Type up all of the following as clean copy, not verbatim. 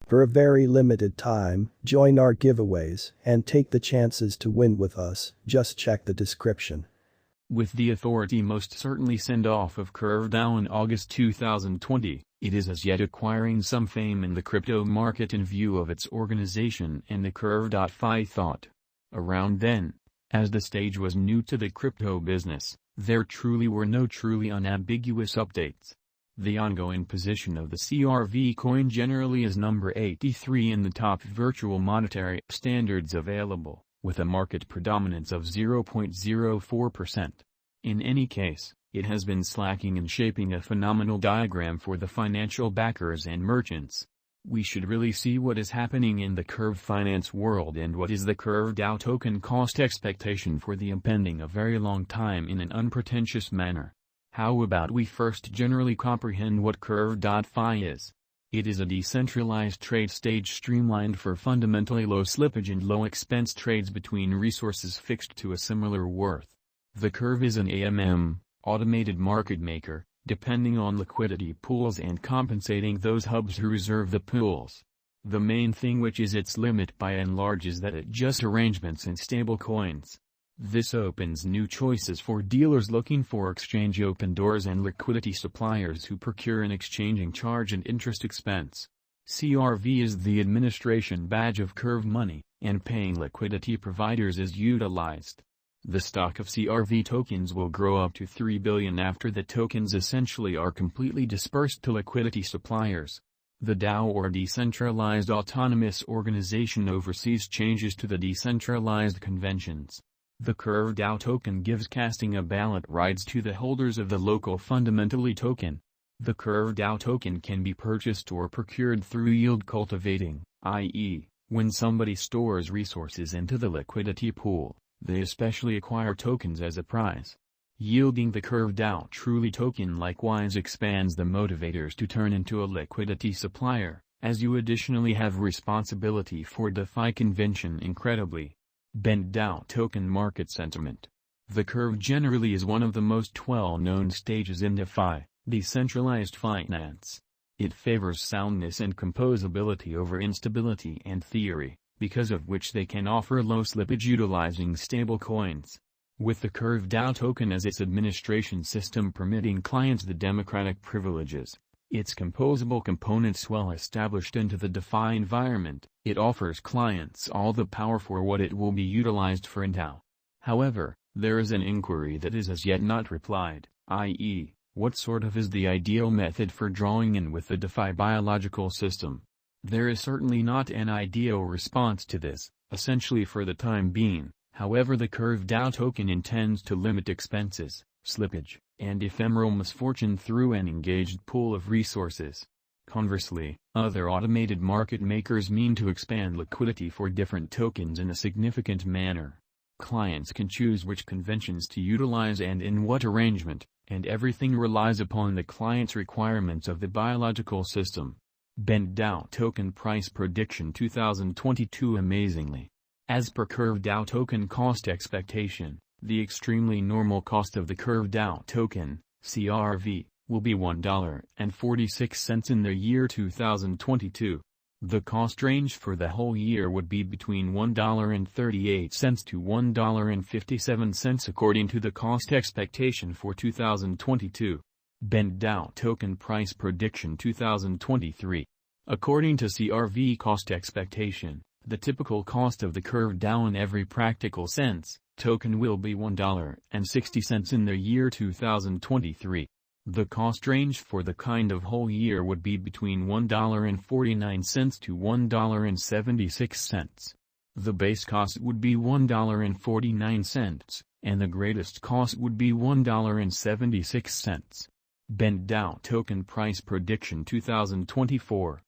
For a very limited time, join our giveaways and take the chances to win with us. Just check the description. With the authority most certainly send off of Curve DAO in August 2020, it is as yet acquiring some fame in the crypto market in view of its organization and the Curve.fi thought. Around then, as the stage was new to the crypto business, there truly were no truly unambiguous updates. The ongoing position of the CRV coin generally is number 83 in the top virtual monetary standards available, with a market predominance of 0.04%. In any case, it has been slacking in shaping a phenomenal diagram for the financial backers and merchants. We should really see what is happening in the Curve finance world and what is the Curve DAO token cost expectation for the impending a very long time in an unpretentious manner. How about we first generally comprehend what Curve.fi is? It is a decentralized trade stage streamlined for fundamentally low slippage and low expense trades between resources fixed to a similar worth. The Curve is an AMM, automated market maker, depending on liquidity pools and compensating those hubs who reserve the pools. The main thing which is its limit by and large is that it just arrangements in stable coins. This opens new choices for dealers looking for exchange open doors and liquidity suppliers who procure an exchanging charge and interest expense. CRV is the administration badge of Curve money, and paying liquidity providers is utilized. The stock of CRV tokens will grow up to 3 billion after the tokens essentially are completely dispersed to liquidity suppliers. The DAO or Decentralized Autonomous Organization oversees changes to the decentralized conventions. The Curve DAO token gives casting a ballot rights to the holders of the local fundamentally token. The Curve DAO token can be purchased or procured through yield cultivating, i.e., when somebody stores resources into the liquidity pool, they especially acquire tokens as a prize. Yielding the Curve DAO truly token likewise expands the motivators to turn into a liquidity supplier, as you additionally have responsibility for DeFi convention incredibly. Bent DAO token market sentiment. The Curve generally is one of the most well-known stages in DeFi, decentralized finance. It favors soundness and composability over instability and theory, because of which they can offer low slippage utilizing stable coins. With the Curve DAO token as its administration system permitting clients the democratic privileges, its composable components well established into the DeFi environment, it offers clients all the power for what it will be utilized for in DAO. However, there is an inquiry that is as yet not replied, i.e., what sort of is the ideal method for drawing in with the DeFi biological system? There is certainly not an ideal response to this, essentially for the time being. However, the Curve DAO token intends to limit expenses, slippage, and ephemeral misfortune through an engaged pool of resources. Conversely, other automated market makers mean to expand liquidity for different tokens in a significant manner. Clients can choose which conventions to utilize and in what arrangement, and everything relies upon the client's requirements of the biological system. Bent DAO token price prediction 2022 amazingly. As per Curve DAO token cost expectation, the extremely normal cost of the Curve DAO token, CRV, will be $1.46 in the year 2022. The cost range for the whole year would be between $1.38 to $1.57 according to the cost expectation for 2022. Bent DAO token price prediction 2023. According to CRV cost expectation, the typical cost of the Curve DAO in every practical sense, token will be $1.60 in the year 2023. The cost range for the kind of whole year would be between $1.49 to $1.76. The base cost would be $1.49, and the greatest cost would be $1.76. Bent DAO token price prediction 2024.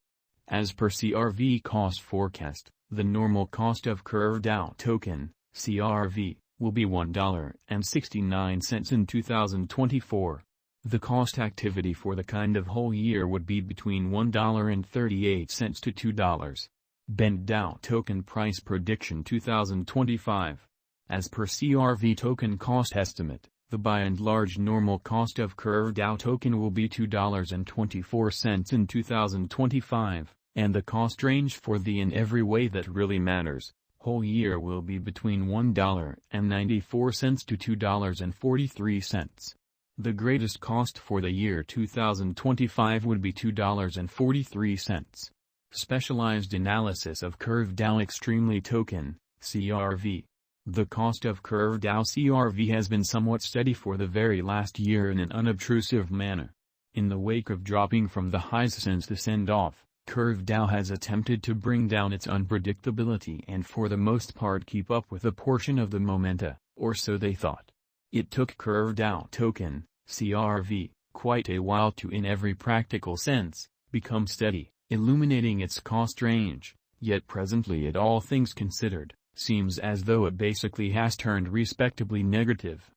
As per CRV cost forecast, the normal cost of Curve DAO token, CRV, will be $1.69 in 2024. The cost activity for the kind of whole year would be between $1.38 to $2. Bent DAO token price prediction 2025. As per CRV token cost estimate, the by and large normal cost of Curve DAO token will be $2.24 in 2025, and the cost range for the in every way that really matters, whole year will be between $1.94 to $2.43. The greatest cost for the year 2025 would be $2.43. Specialized analysis of Curve Dow Extremely Token, CRV. The cost of Curve Dow CRV has been somewhat steady for the very last year in an unobtrusive manner. In the wake of dropping from the highs since the send-off, Curve Dow has attempted to bring down its unpredictability and for the most part keep up with a portion of the momenta, or so they thought. It took Curve Dow token, CRV, quite a while to in every practical sense, become steady, illuminating its cost range, yet presently it all things considered, seems as though it basically has turned respectably negative.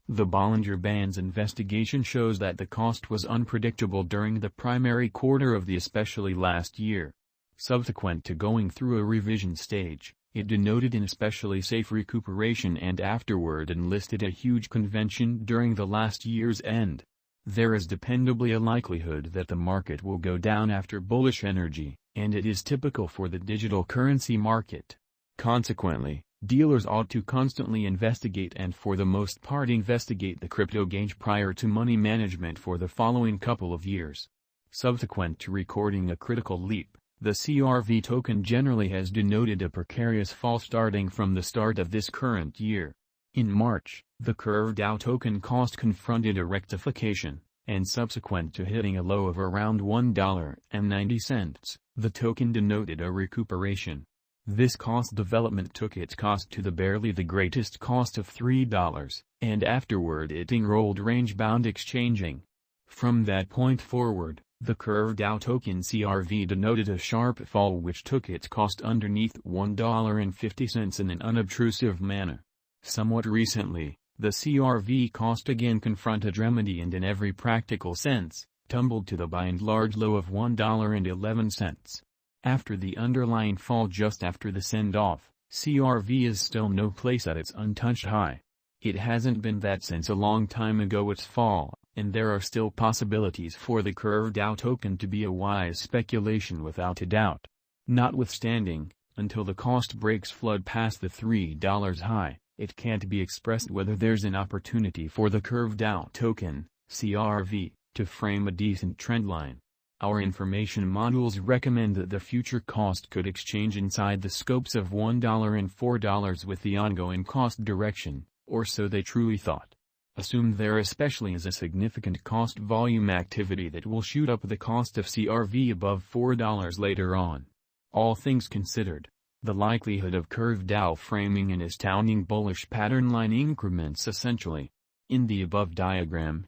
The Bollinger Band's investigation shows that the cost was unpredictable during the primary quarter of the especially last year. Subsequent to going through a revision stage, it denoted an especially safe recuperation and afterward enlisted a huge convention during the last year's end. There is dependably a likelihood that the market will go down after bullish energy, and it is typical for the digital currency market. Consequently, dealers ought to constantly investigate and for the most part investigate the crypto gauge prior to money management for the following couple of years. Subsequent to recording a critical leap, the CRV token generally has denoted a precarious fall starting from the start of this current year. In March, the Curve Dow token cost confronted a rectification, and subsequent to hitting a low of around $1.90, the token denoted a recuperation. This cost development took its cost to the barely the greatest cost of $3, and afterward it enrolled range-bound exchanging. From that point forward, the Curve Dow token CRV denoted a sharp fall which took its cost underneath $1.50 in an unobtrusive manner. Somewhat recently, the CRV cost again confronted remedy and in every practical sense, tumbled to the by and large low of $1.11. After the underlying fall just after the send-off, CRV is still no place at its untouched high. It hasn't been that since a long time ago its fall, and there are still possibilities for the Curve Dow token to be a wise speculation without a doubt. Notwithstanding, until the cost breaks flood past the $3 high, it can't be expressed whether there's an opportunity for the Curve Dow token, CRV, to frame a decent trendline. Our information models recommend that the future cost could exchange inside the scopes of $1 and $4 with the ongoing cost direction, or so they truly thought. Assume there especially is a significant cost volume activity that will shoot up the cost of CRV above $4 later on. All things considered, the likelihood of Curve Dow framing an astounding bullish pattern line increments essentially. In the above diagram,